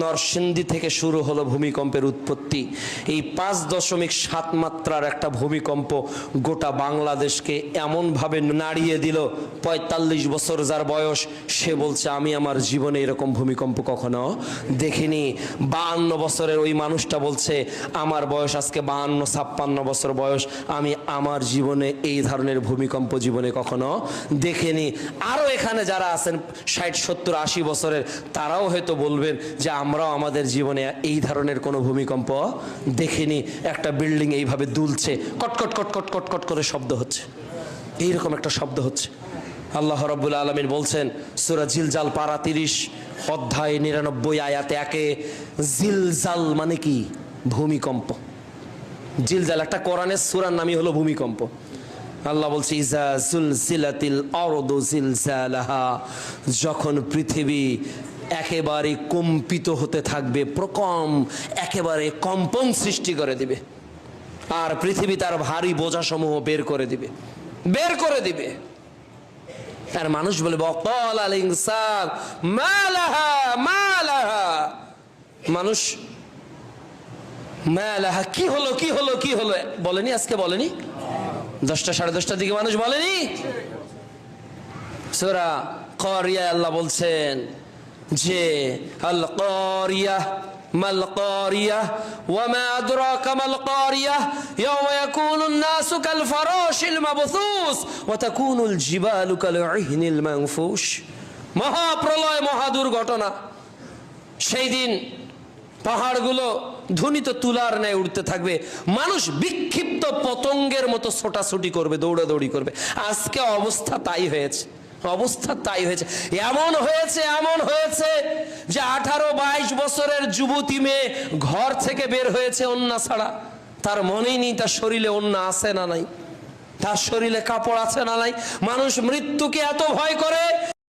নরসিংদী থেকে শুরু হলো ভূমিকম্পের উৎপত্তি। এই 5.7 মাত্রার একটা ভূমিকম্প গোটা বাংলাদেশকে এমনভাবে নাড়িয়ে দিল। 45 বছর যার বয়স, সে বলছে আমি আমার জীবনে এরকম ভূমিকম্প কখনো দেখিনি। 52 বছরের ওই মানুষটা বলছে আমার বয়স আজকে 52-56 বছর বয়স, আমি আমার জীবনে এই ধরনের ভূমিকম্প জীবনে কখনো দেখিনি। আরও এখানে যারা আছেন 60, 70, 80 বছরের, তারাও হয়তো বলবেন যে আমরাও আমাদের জীবনে এই ধরনের কোনো ভূমিকম্প দেখিনি। একটা বিল্ডিং এইভাবে দুলছে, কটকট কটকট কটকট করে শব্দ হচ্ছে, এইরকম একটা শব্দ হচ্ছে। আল্লাহ রাব্বুল আলামিন বলছেন সূরা জিলজাল পারা 30 অধ্যায় 99 আয়াতে 1, জিলজাল মানে কি? ভূমিকম্প। জিলজাল একটা কোরআনের সূরার নামই হলো ভূমিকম্প। আল্লাহ বলছে ইজা জুলজিলাতিল আরদু জিলজালাহা, যখন পৃথিবী একেবারে কম্পিত হতে থাকবে, একেবারে কম্পন সৃষ্টি করে দিবে, আর পৃথিবী তার ভারী বোঝাসমূহ বের করে দিবে। আর মানুষ বলে বকাল আল ইনসান মালাহা, মানুষ মালাহা কি হলো বলেনি? আজকে বলেনি? 10টা 10:30টার দিকে মানুষ বলেনি? সূরা কারিয়া আল্লাহ বলছেন যে আল কারিয়াহ মাল কারিয়াহ ওয়া মা আদরাকা মাল কারিয়াহ ইয়াওমা ইয়াকুনুন নাসু কাল ফারাশিল মাবসুস ওয়া তাকুনুল জিবালু কাল ইহনিল মানফুশ। মহাপ্রলয়, মহা দুর্ঘটনা। সেই দিন পাহাড়গুলো ধ্বনিত তুলার ন্যায় উঠতে থাকবে, মানুষ বিক্ষিপ্ত পতঙ্গের মতো ছোটাছুটি করবে, দৌড়াদৌড়ি করবে। আজকে অবস্থা তাই হয়েছে। এমন হয়েছে যে 18-22 বছরের যুবতী মেয়ে ঘর থেকে বের হয়েছে ওন্না ছাড়া। তার মনেই নেই তার শরীরে ওন্না আছে না নাই, তার শরীরে কাপড় আছে না নাই। মানুষ মৃত্যুকে এত ভয় করে